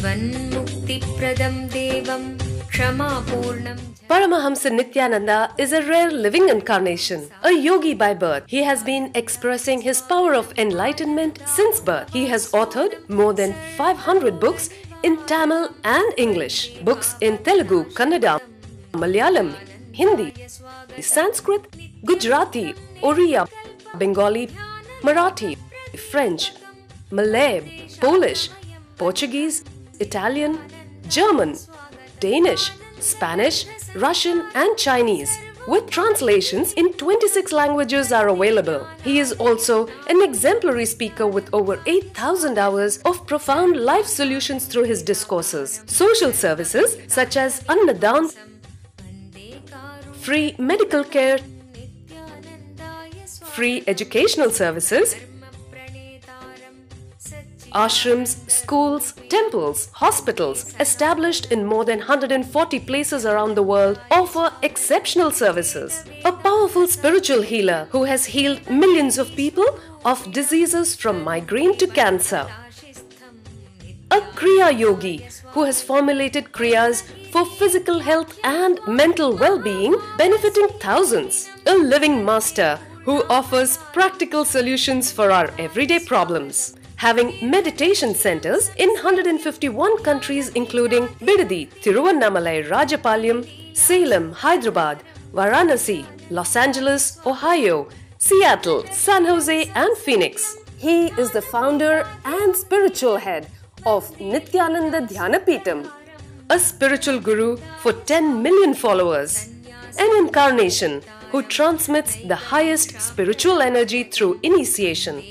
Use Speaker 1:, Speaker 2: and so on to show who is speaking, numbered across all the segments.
Speaker 1: जीवन्मुक्तिप्रदं देवं क्षमापूर्णं
Speaker 2: Paramahamsa Nityananda is a rare living incarnation, a yogi by birth. He has been expressing his power of enlightenment since birth. He has authored more than 500 books in Tamil and English, books in Telugu, Kannada, Malayalam, Hindi, Sanskrit, Gujarati, Oriya, Bengali, Marathi, French, Malay, Polish, Portuguese, Italian, German, Danish, Spanish, Russian and Chinese, with translations in 26 languages are available. He is also an exemplary speaker with over 8,000 hours of profound life solutions through his discourses. Social services such as Annadan, free medical care, free educational services, ashrams, schools, temples, hospitals established in more than 140 places around the world offer exceptional services. A powerful spiritual healer who has healed millions of people of diseases from migraine to cancer. A Kriya Yogi who has formulated Kriyas for physical health and mental well-being, benefiting thousands. A living master who offers practical solutions for our everyday problems. Having meditation centers in 151 countries including Bidadi, Tiruvannamalai, Rajapalyam, Salem, Hyderabad, Varanasi, Los Angeles, Ohio, Seattle, San Jose and Phoenix. He is the founder and spiritual head of Nityananda Dhyanapitham, a spiritual guru for 10 million followers, an incarnation who transmits the highest spiritual energy through initiation.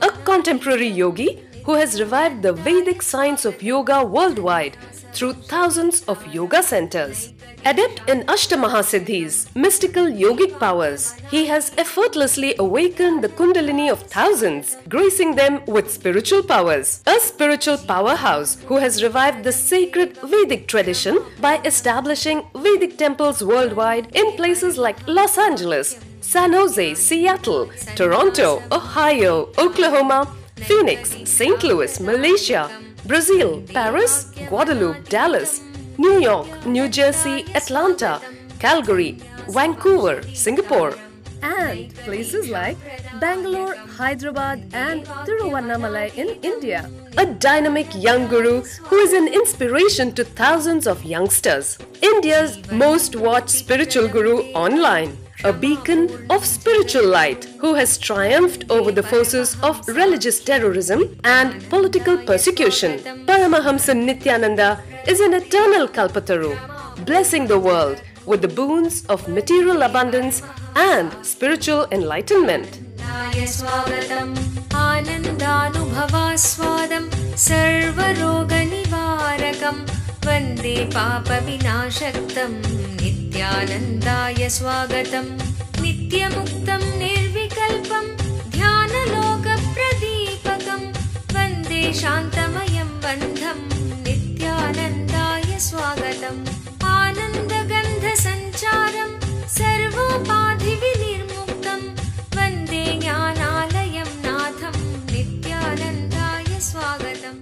Speaker 2: A contemporary yogi who has revived the Vedic science of yoga worldwide through thousands of yoga centers. Adept in Ashtamahasiddhis, mystical yogic powers, he has effortlessly awakened the Kundalini of thousands, gracing them with spiritual powers. A spiritual powerhouse who has revived the sacred Vedic tradition by establishing Vedic temples worldwide in places like Los Angeles, San Jose, Seattle, Toronto, Ohio, Oklahoma, Phoenix, St. Louis, Malaysia, Brazil, Paris, Guadeloupe, Dallas, New York, New Jersey, Atlanta, Calgary, Vancouver, Singapore, and places like Bangalore, Hyderabad and Tiruvannamalai in India. A dynamic young guru who is an inspiration to thousands of youngsters. India's most watched spiritual guru online. A beacon of spiritual light who has triumphed over the forces of religious terrorism and political persecution. Paramahamsa Nityananda is an eternal Kalpataru, blessing the world with the boons of material abundance and spiritual enlightenment.
Speaker 1: आनन्दानुभवास्वादं सर्वरोगनिवारकं वन्दे पापविनाशक्तं नित्यानन्दाय स्वागतं नित्यमुक्तं निर्विकल्पं ध्यानलोकप्रदीपकं वन्दे शान्तमयं बन्धं नित्यानन्दाय स्वागतम् आनन्दगन्धसञ्चारं सर्वोपाधिविनिर्मुक्तं वन्दे ज्ञानालयं नाथं नित्यानन्दाय स्वागतम्.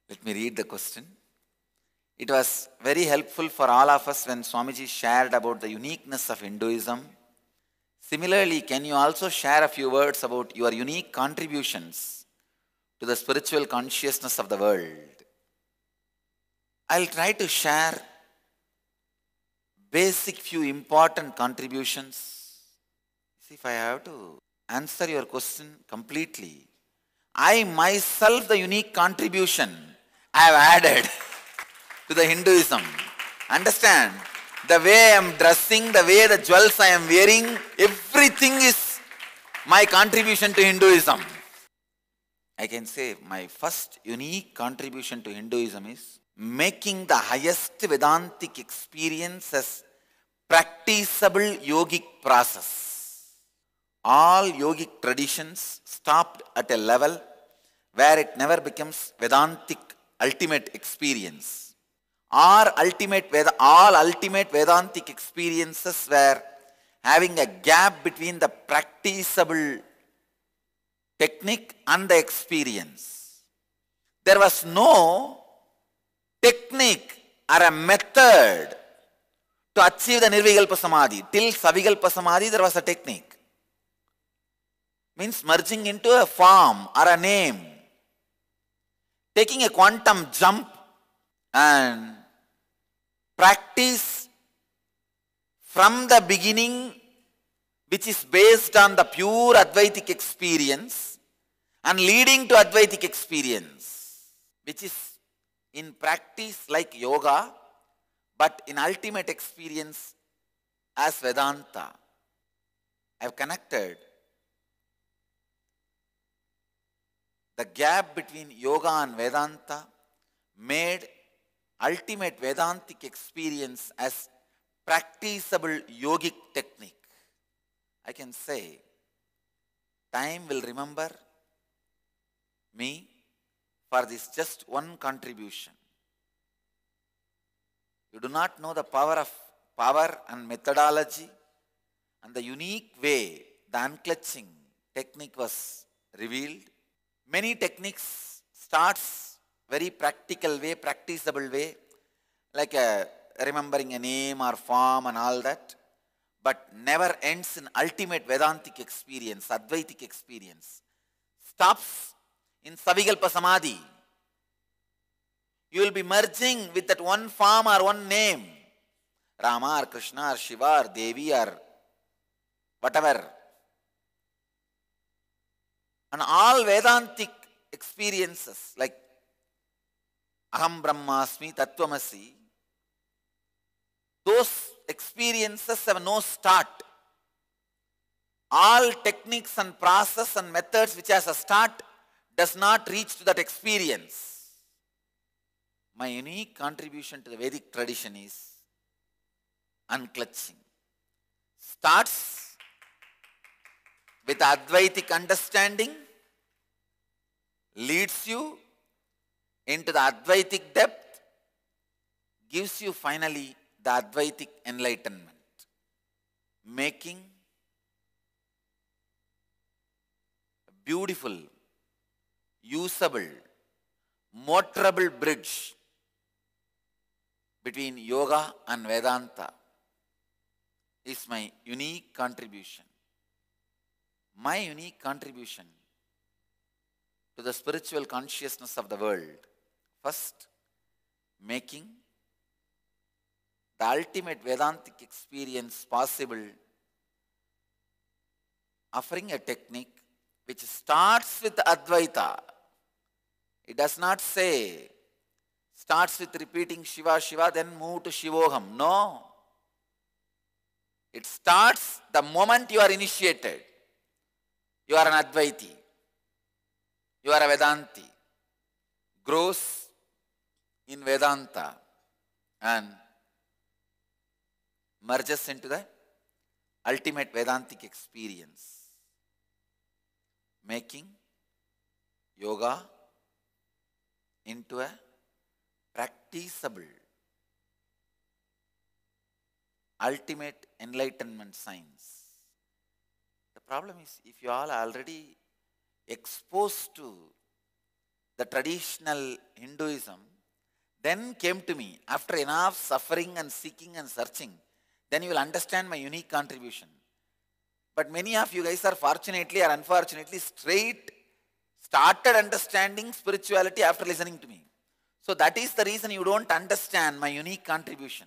Speaker 3: Let me read the question. It was very helpful for all of us when Swamiji shared about the uniqueness of Hinduism. Similarly, can you also share a few words about your unique contributions to the spiritual consciousness of the world? I'll try to share basic few important contributions. See, if I have to answer your question completely, I myself, the unique contribution I have added to the Hinduism. Understand? The way I am dressing, the way the jewels I am wearing, everything is my contribution to Hinduism. I can say my first unique contribution to Hinduism is making the highest Vedantic experience as practicable yogic process. All yogic traditions stopped at a level where it never becomes Vedantic ultimate experience. All ultimate Vedantic experiences were having a gap between the practicable technique and the experience. There was no technique or a method to achieve the Nirvikalpa Samadhi. Till Savikalpa Samadhi there was a technique. Means merging into a form or a name. Taking a quantum jump and practice from the beginning, which is based on the pure Advaitic experience and leading to Advaitic experience, which is in practice like yoga, but in ultimate experience as Vedanta. I have connected the gap between yoga and Vedanta, made ultimate Vedantic experience as practicable yogic technique. I can say, time will remember me for this just one contribution. You do not know the power and methodology and the unique way the unclutching technique was revealed. Many techniques starts very practical way, practicable way, like remembering a name or form and all that, but never ends in ultimate Vedantic experience, Advaitic experience. Stops in Savikalpa Samadhi. You will be merging with that one form or one name, Rama or Krishna or Shiva or Devi or whatever. And all Vedantic experiences like Aham Brahmasmi, Tattvamasi, those experiences have no start. All techniques and process and methods which has a start does not reach to that experience. My unique contribution to the Vedic tradition is unclutching. Starts with Advaitic understanding, leads you into the Advaitic depth, gives you finally the Advaitic enlightenment, making a beautiful, usable, motorable bridge between yoga and Vedanta is my unique contribution. My unique contribution to the spiritual consciousness of the world. First, making the ultimate Vedantic experience possible, offering a technique which starts with Advaita. It does not say, starts with repeating Shiva, Shiva, then move to Shivoham. No. It starts the moment you are initiated. You are an Advaiti. You are a Vedanti. Grows in Vedanta and merges into the ultimate Vedantic experience, making yoga into a practicable ultimate enlightenment science. The problem is, if you all are already exposed to the traditional Hinduism, then came to me after enough suffering and seeking and searching, then you will understand my unique contribution. But many of you guys are fortunately or unfortunately started understanding spirituality after listening to me. So that is the reason you don't understand my unique contribution.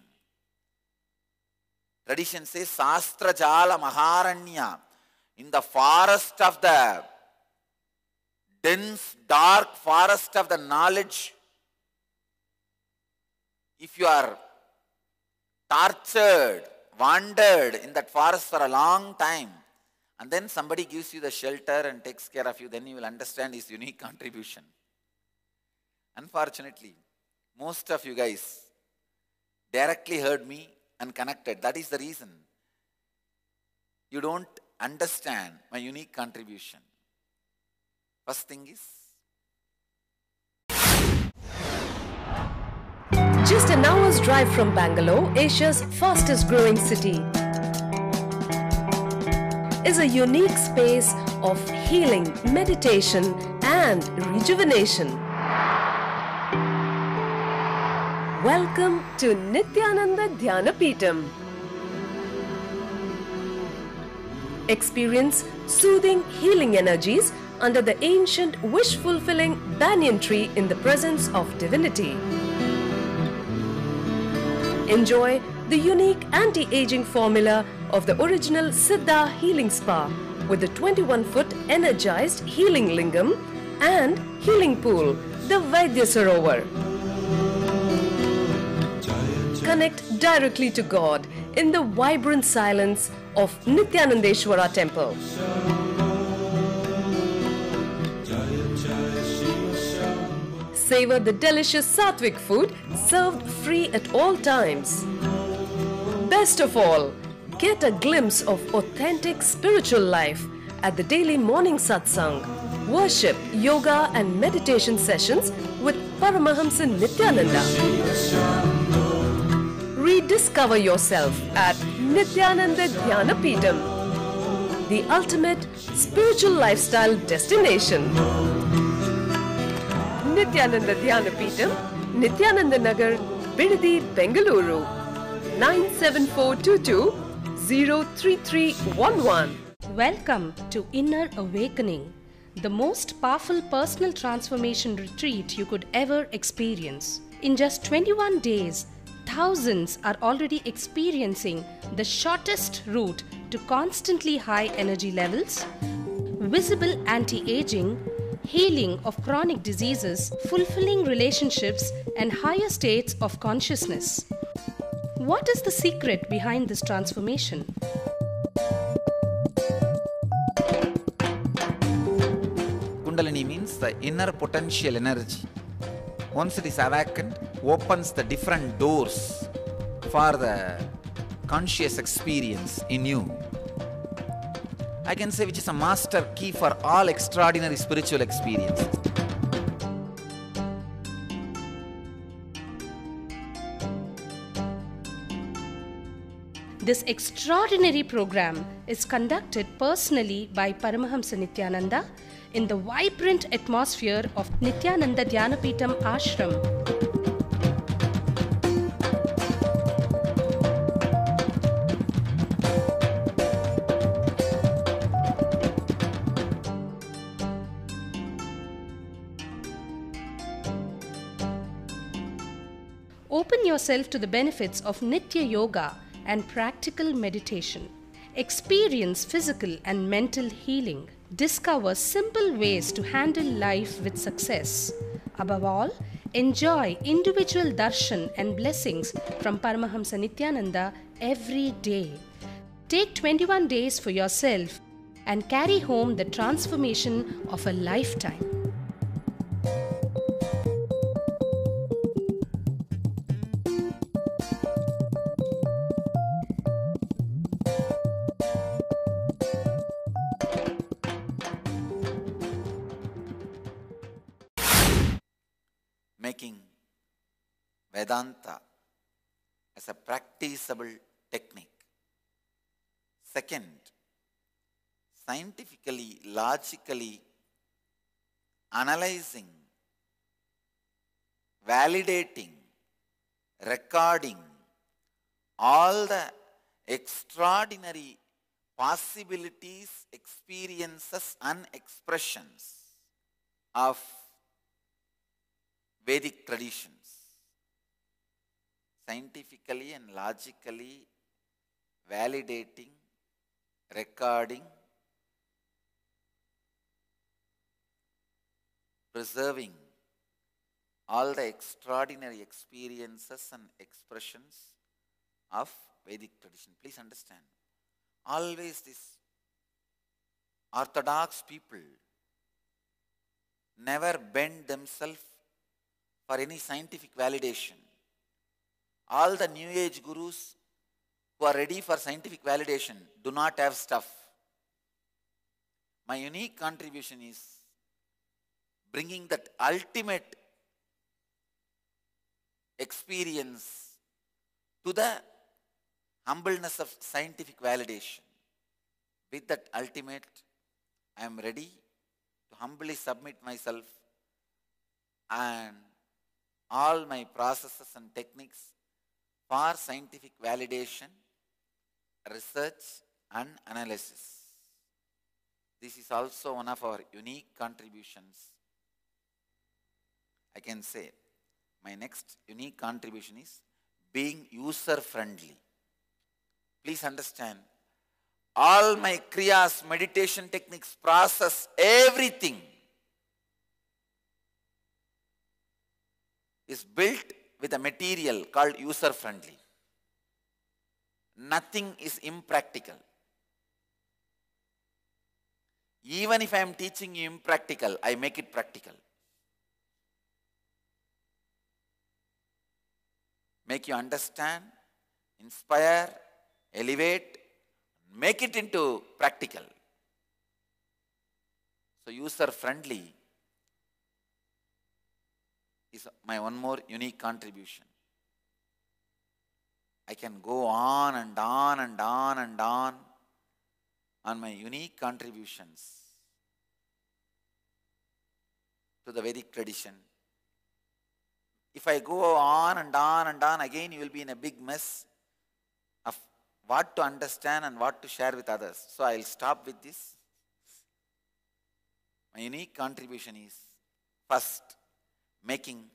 Speaker 3: Tradition says, Sastra Jala Maharanya, in the forest of the dense, dark forest of the knowledge, if you are tortured, wandered in that forest for a long time, and then somebody gives you the shelter and takes care of you, then you will understand his unique contribution. Unfortunately, most of you guys directly heard me and connected. That is the reason you don't understand my unique contribution. First thing is,
Speaker 2: Just an hour's drive from Bangalore, Asia's fastest growing city. is a unique space of healing, meditation, and rejuvenation. Welcome to Nityananda Dhyanapitham. Experience soothing healing energies under the ancient wish-fulfilling banyan tree in the presence of divinity. Enjoy the unique anti-aging formula of the original Siddha Healing Spa with the 21-foot energized healing lingam and healing pool, the Vaidya Sarovar. Connect directly to God in the vibrant silence of Nityanandeshwara Temple. Savor the delicious Sattvic food served free at all times. Best of all, get a glimpse of authentic spiritual life at the daily morning satsang, worship, yoga and meditation sessions with Paramahamsa Nityananda. Rediscover yourself at Nityananda Dhyanapitham, the ultimate spiritual lifestyle destination. Nityananda Dhyanapitham, Nityananda Nagar, Bidadi, Bengaluru, 97422 03311.
Speaker 4: Welcome to Inner Awakening, the most powerful personal transformation retreat you could ever experience. In just 21 days, thousands are already experiencing the shortest route to constantly high energy levels, visible anti-aging, healing of chronic diseases, fulfilling relationships, and higher states of consciousness. What is the secret behind this transformation?
Speaker 3: Kundalini means the inner potential energy. Once it is awakened, opens the different doors for the conscious experience in you. I can say which is a master key for all extraordinary spiritual experiences.
Speaker 4: This extraordinary program is conducted personally by Paramahamsa Nityananda in the vibrant atmosphere of Nityananda Dhyanapitham Ashram. Open yourself to the benefits of Nitya Yoga and practical meditation. Experience physical and mental healing. Discover simple ways to handle life with success. Above all, enjoy individual darshan and blessings from Paramahamsa Nityananda every day. Take 21 days for yourself and carry home the transformation of a lifetime.
Speaker 3: Making Vedanta as a practicable technique. Second, scientifically, logically analyzing, validating, recording all the extraordinary possibilities, experiences and expressions of Vedic traditions. Scientifically and logically validating, recording, preserving all the extraordinary experiences and expressions of Vedic tradition. Please understand, always these orthodox people never bend themselves for any scientific validation. All the New Age gurus who are ready for scientific validation do not have stuff. My unique contribution is bringing that ultimate experience to the humbleness of scientific validation. With that ultimate, I am ready to humbly submit myself and all my processes and techniques for scientific validation, research and analysis. This is also one of our unique contributions. I can say my next unique contribution is being user friendly. Please understand, all my kriyas, meditation techniques, process, everything is built with a material called user friendly. Nothing is impractical. Even if I am teaching you impractical, I make it practical. Make you understand, inspire, elevate, make it into practical. So user friendly is my one more unique contribution. I can go on and on and on and on my unique contributions to the Vedic tradition. If I go on and on and on, again you will be in a big mess of what to understand and what to share with others. So I will stop with this. My unique contribution is first, making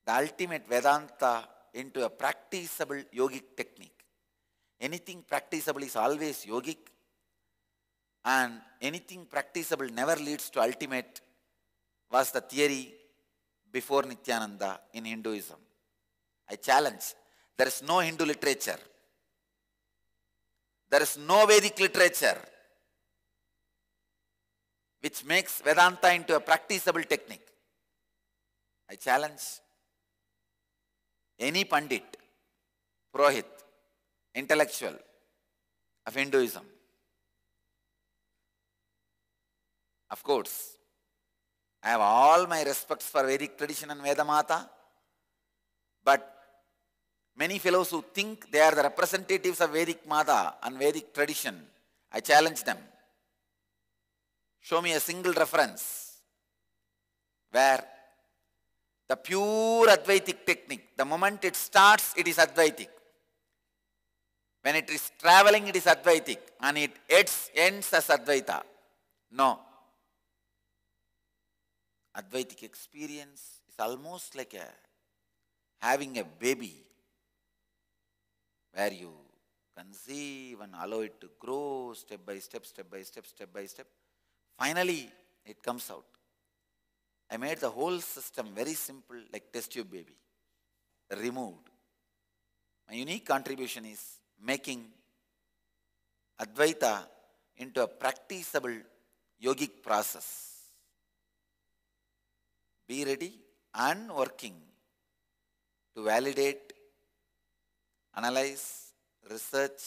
Speaker 3: the ultimate Vedanta into a practicable yogic technique. Anything practicable is always yogic, and anything practicable never leads to ultimate was the theory before Nityananda in Hinduism. I challenge, there is no Hindu literature, there is no Vedic literature which makes Vedanta into a practicable technique. I challenge any Pandit, Purohit, intellectual of Hinduism. Of course, I have all my respects for Vedic tradition and Vedamata, but many fellows who think they are the representatives of Vedic Mata and Vedic tradition, I challenge them. Show me a single reference where the pure Advaitic technique, the moment it starts, it is Advaitic. When it is traveling, it is Advaitic, and it ends as Advaita. No. Advaitic experience is almost like having a baby, where you conceive and allow it to grow step by step, step by step, step by step. Finally, it comes out. I made the whole system very simple, like test tube baby, removed. My unique contribution is making Advaita into a practicable yogic process. Be ready and working to validate, analyze, research,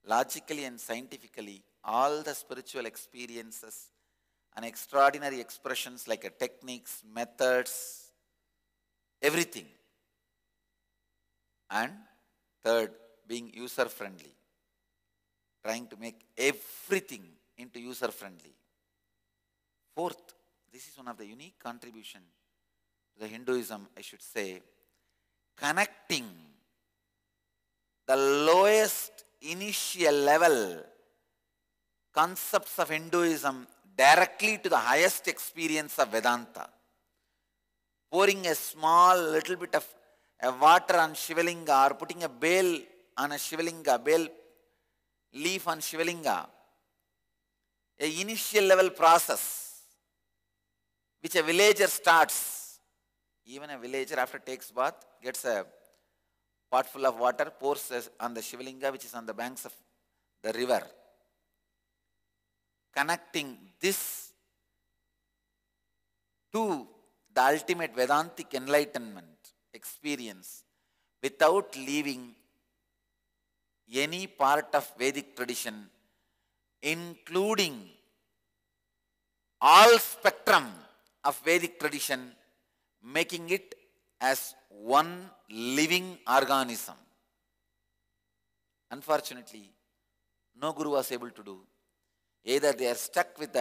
Speaker 3: logically and scientifically all the spiritual experiences and extraordinary expressions like techniques, methods, everything. And third, being user-friendly, trying to make everything into user-friendly. Fourth, this is one of the unique contribution to the Hinduism, I should say, connecting the lowest initial level concepts of Hinduism directly to the highest experience of Vedanta. Pouring a small little bit of water on Shivalinga or putting a bale on a Shivalinga, bale leaf on Shivalinga, an initial level process which a villager starts. Even a villager after takes bath gets a pot full of water, pours on the Shivalinga which is on the banks of the river. Connecting this to the ultimate Vedantic enlightenment experience without leaving any part of Vedic tradition, including all spectrum of Vedic tradition, making it as one living organism. Unfortunately, no guru was able to do. Either they are stuck with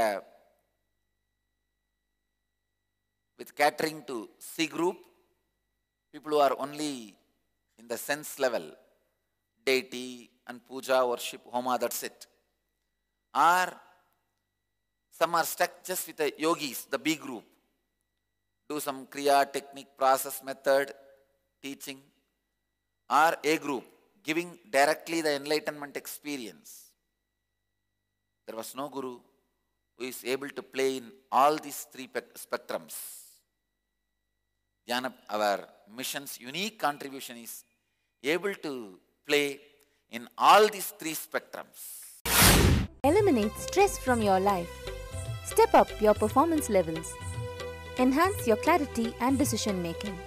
Speaker 3: catering to C group, people who are only in the sense level, deity and puja, worship, homa, that's it. Or some are stuck just with the yogis, the B group. Do some kriya, technique, process, method, teaching. Or A group, giving directly the enlightenment experience. There was no guru who is able to play in all these three spectrums. Dhyana, our mission's unique contribution is able to play in all these three spectrums.
Speaker 5: Eliminate stress from your life. Step up your performance levels. Enhance your clarity and decision making.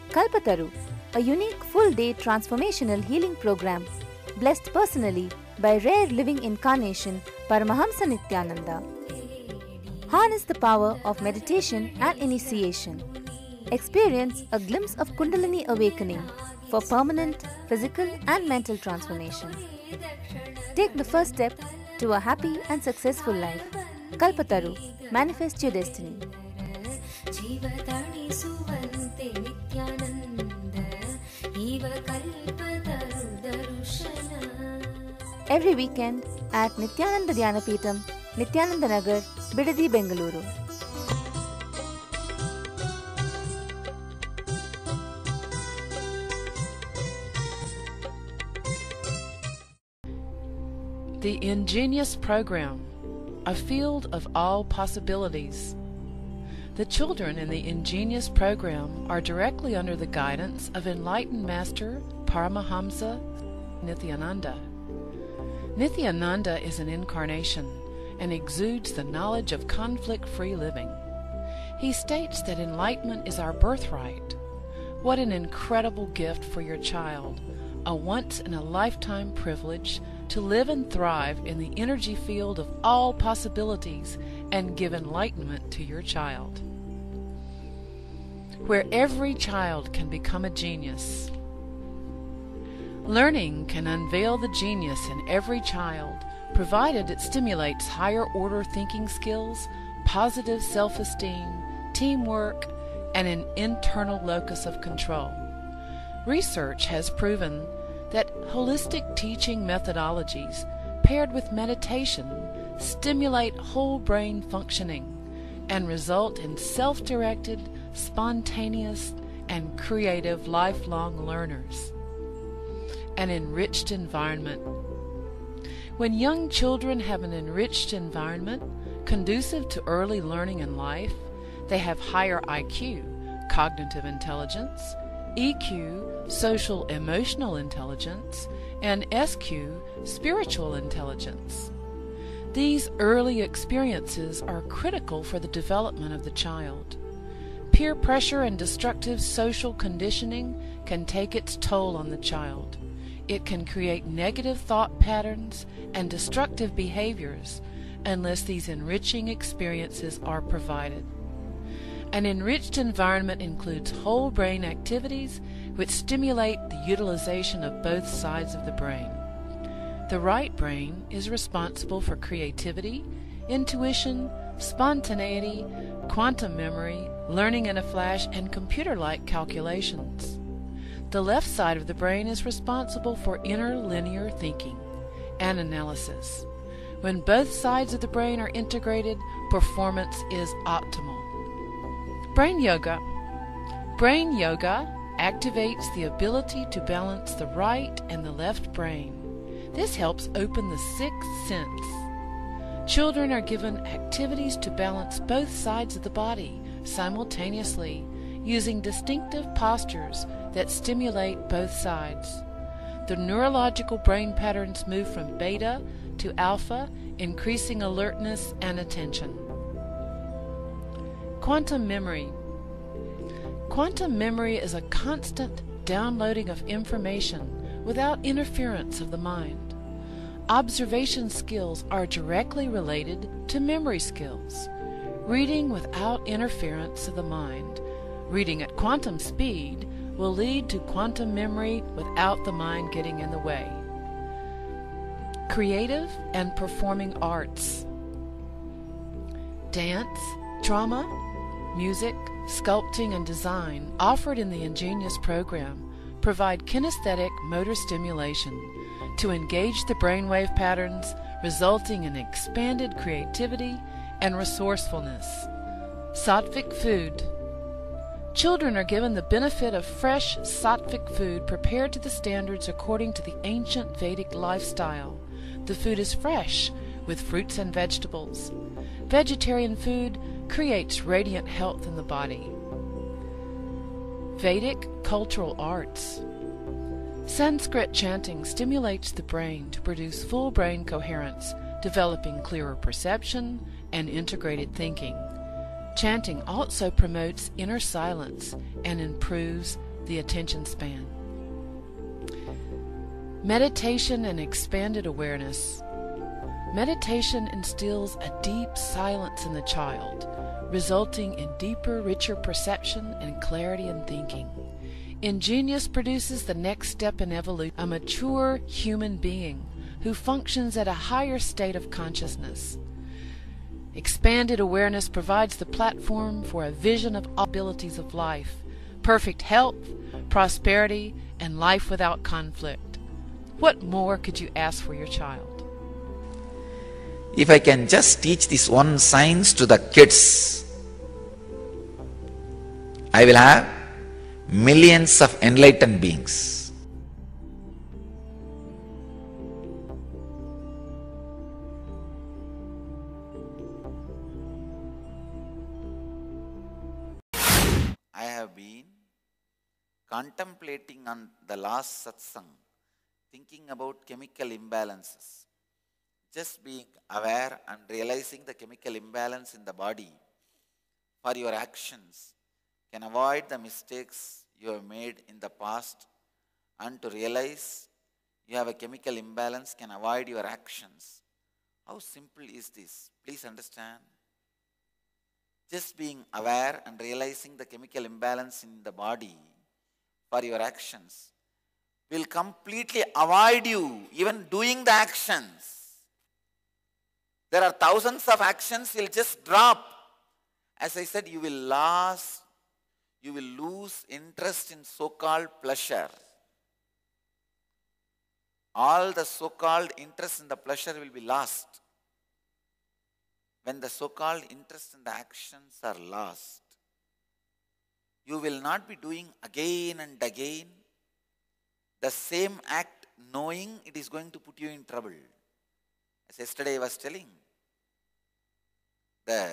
Speaker 5: Kalpataru, a unique full-day transformational healing program blessed personally by rare living incarnation Paramahamsa Nityananda. Harness the power of meditation and initiation. Experience a glimpse of Kundalini awakening for permanent physical and mental transformation. Take the first step to a happy and successful life. Kalpataru, manifest your destiny. Every weekend at Nityananda Dhyanapeetham, Nityananda Nagar, Bidadi, Bengaluru.
Speaker 6: The Ingenious Program, a field of all possibilities. The children in the Ingenious Program are directly under the guidance of enlightened Master Paramahamsa Nityananda. Nityananda is an incarnation and exudes the knowledge of conflict-free living. He states that enlightenment is our birthright. What an incredible gift for your child, a once-in-a-lifetime privilege to live and thrive in the energy field of all possibilities and give enlightenment to your child. Where every child can become a genius. Learning can unveil the genius in every child, provided it stimulates higher-order thinking skills, positive self-esteem, teamwork, and an internal locus of control. Research has proven that holistic teaching methodologies paired with meditation stimulate whole brain functioning and result in self-directed, spontaneous, and creative lifelong learners. An enriched environment. When young children have an enriched environment conducive to early learning in life, they have higher IQ, cognitive intelligence, EQ, social emotional intelligence, and SQ, spiritual intelligence. These early experiences are critical for the development of the child. Peer pressure and destructive social conditioning can take its toll on the child. It can create negative thought patterns and destructive behaviors unless these enriching experiences are provided. An enriched environment includes whole brain activities which stimulate the utilization of both sides of the brain. The right brain is responsible for creativity, intuition, spontaneity, quantum memory, learning in a flash, and computer-like calculations. The left side of the brain is responsible for inner linear thinking and analysis. When both sides of the brain are integrated, performance is optimal. Brain Yoga. Brain Yoga activates the ability to balance the right and the left brain. This helps open the sixth sense. Children are given activities to balance both sides of the body simultaneously, using distinctive postures that stimulate both sides. The neurological brain patterns move from beta to alpha, increasing alertness and attention. Quantum memory. Quantum memory is a constant downloading of information without interference of the mind. Observation skills are directly related to memory skills. Reading without interference of the mind, reading at quantum speed, will lead to quantum memory without the mind getting in the way. creative and performing arts, dance, drama, music, sculpting, and design offered in the Ingenious program provide kinesthetic motor stimulation to engage the brainwave patterns, resulting in expanded creativity and resourcefulness. Sattvic food. Children are given the benefit of fresh sattvic food prepared to the standards according to the ancient Vedic lifestyle. The food is fresh, with fruits and vegetables. Vegetarian food creates radiant health in the body. Vedic cultural arts. Sanskrit chanting stimulates the brain to produce full brain coherence, developing clearer perception and integrated thinking. Chanting also promotes inner silence and improves the attention span. Meditation and expanded awareness. Meditation instills a deep silence in the child, resulting in deeper, richer perception and clarity in thinking. Ingenious produces the next step in evolution, a mature human being who functions at a higher state of consciousness. Expanded awareness provides the platform for a vision of all abilities of life, perfect health, prosperity, and life without conflict. What more could you ask for your child?
Speaker 3: If I can just teach this one science to the kids, I will have millions of enlightened beings. I have been contemplating on the last satsang, thinking about chemical imbalances. Just being aware and realizing the chemical imbalance in the body for your actions can avoid the mistakes you have made in the past, and to realize you have a chemical imbalance can avoid your actions. How simple is this? Please understand. Just being aware and realizing the chemical imbalance in the body for your actions will completely avoid you even doing the actions. There are thousands of actions you'll just drop. As I said, you will lose interest in so-called pleasure. All the so-called interest in the pleasure will be lost. When the so-called interest in the actions are lost, you will not be doing again and again the same act knowing it is going to put you in trouble. As yesterday I was telling, the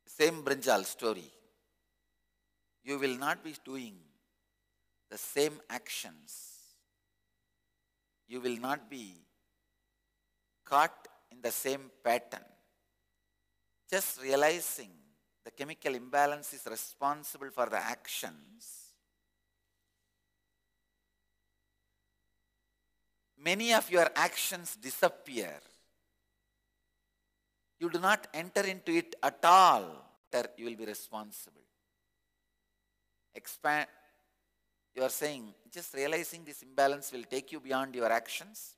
Speaker 3: same brinjal story. You will not be doing the same actions. You will not be caught in the same pattern. Just realizing the chemical imbalance is responsible for the actions. Many of your actions disappear. You do not enter into it at all. You will be responsible. Expand. You are saying, just realizing this imbalance will take you beyond your actions?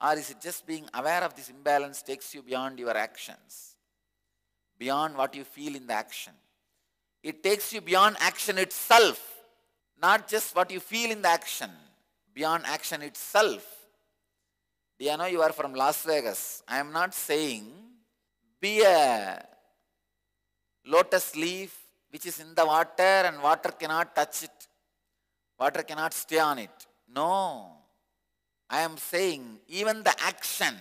Speaker 3: Or is it just being aware of this imbalance takes you beyond your actions? Beyond what you feel in the action. It takes you beyond action itself. Not just what you feel in the action. Beyond action itself. Do you know you are from Las Vegas? I am not saying be a lotus leaf which is in the water and water cannot touch it. Water cannot stay on it. No. I am saying even the action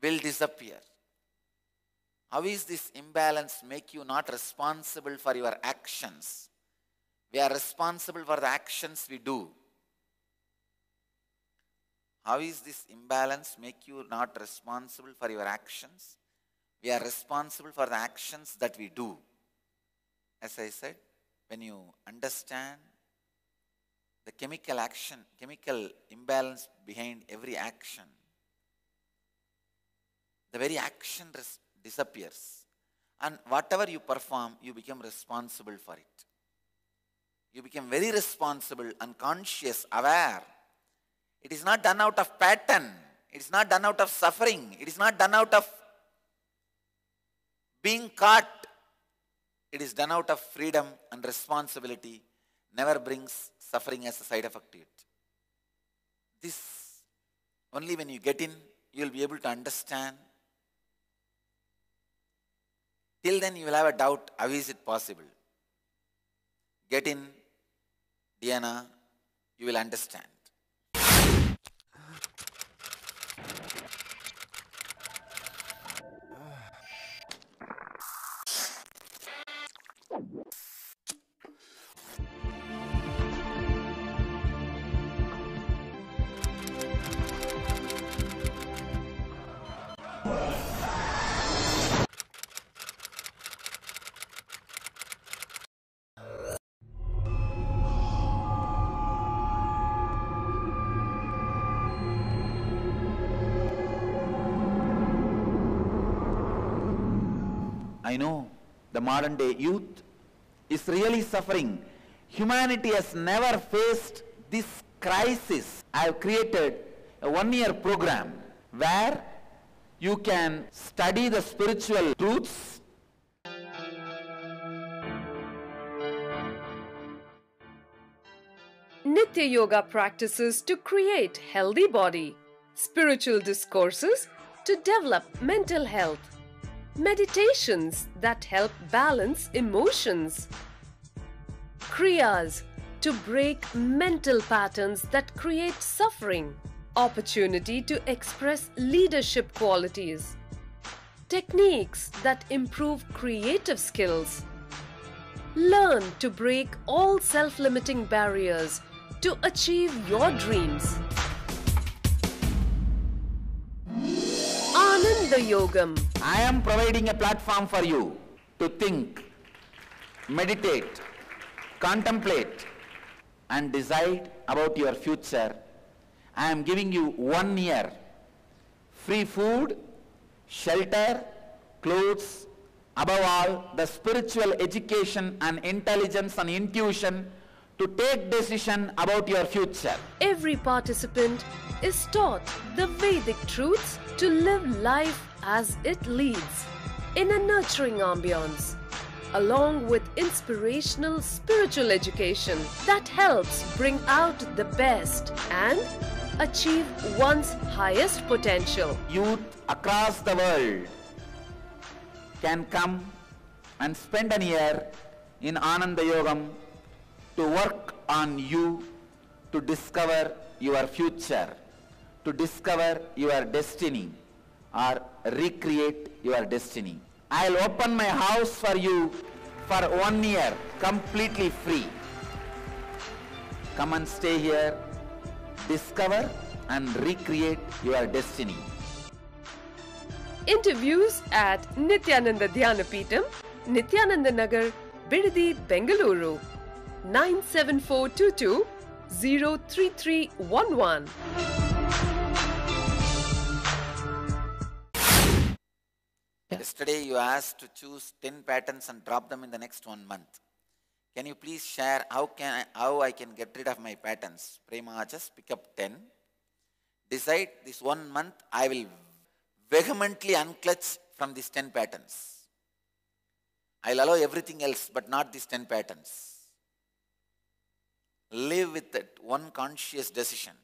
Speaker 3: will disappear. How is this imbalance make you not responsible for your actions? We are responsible for the actions we do. How is this imbalance make you not responsible for your actions? We are responsible for the actions that we do. As I said, when you understand the chemical imbalance behind every action, the very action disappears. And whatever you perform, you become responsible for it. You become very responsible and conscious, aware It is not done out of pattern. It is not done out of suffering. It is not done out of being caught. It is done out of freedom and responsibility. Never brings suffering as a side effect to it. This, only when you get in, you will be able to understand. Till then you will have a doubt, how is it possible? Get in, Diana, you will understand. I know the modern day youth is really suffering. Humanity has never faced this crisis. I have created a one-year program where you can study the spiritual truths.
Speaker 2: Nitya Yoga practices to create healthy body, spiritual discourses to develop mental health, meditations that help balance emotions, kriyas to break mental patterns that create suffering, opportunity to express leadership qualities, techniques that improve creative skills. Learn to break all self-limiting barriers to achieve your dreams. Ananda Yogam.
Speaker 3: I am providing a platform for you to think, meditate, contemplate and decide about your future. I am giving you 1 year free food, shelter, clothes, above all the spiritual education and intelligence and intuition to take decision about your future.
Speaker 2: Every participant is taught the Vedic truths to live life as it leads in a nurturing ambience, along with inspirational spiritual education that helps bring out the best and achieve one's highest potential.
Speaker 3: Youth across the world can come and spend a year in Ananda Yogam to work on you to discover your future, to discover your destiny or recreate your destiny. I'll open my house for you for 1 year completely free. Come and stay here, discover and recreate your destiny.
Speaker 2: Interviews at Nityananda Dhyanapitham, Nityananda Nagar, Bidadi, Bengaluru, 97422 03311.
Speaker 3: Yesterday you asked to choose 10 patterns and drop them in the next 1 month. Can you please share how I can get rid of my patterns? Prema, just pick up 10. Decide this 1 month I will vehemently unclutch from these 10 patterns. I'll allow everything else but not these 10 patterns. Live with that one conscious decision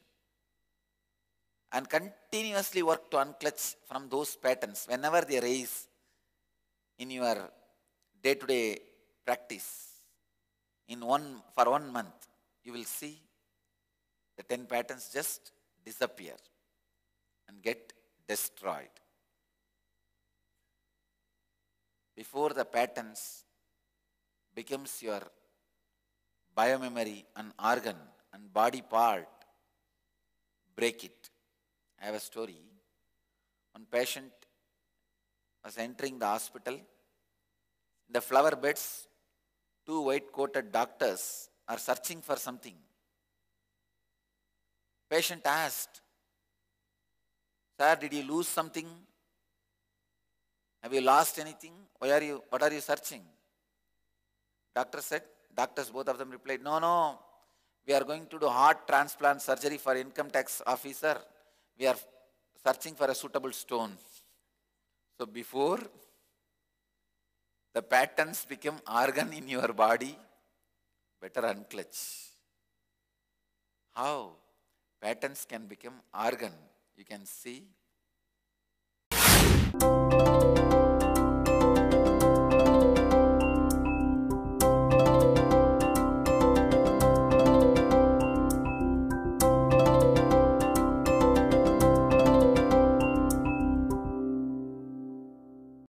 Speaker 3: and continuously work to unclutch from those patterns whenever they arise in your day-to-day practice. For 1 month, you will see the 10 patterns just disappear and get destroyed. Before the patterns becomes your biomemory and organ and body part, break it. I have a story. One patient was entering the hospital. In the flower beds, 2 white-coated doctors are searching for something. Patient asked, "Sir, did you lose something? Have you lost anything? What are you searching?" Doctors, both of them replied, "No, We are going to do heart transplant surgery for income tax officer. We are searching for a suitable stone. So before the patterns become organ in your body, better unclutch. How patterns can become organ? You can see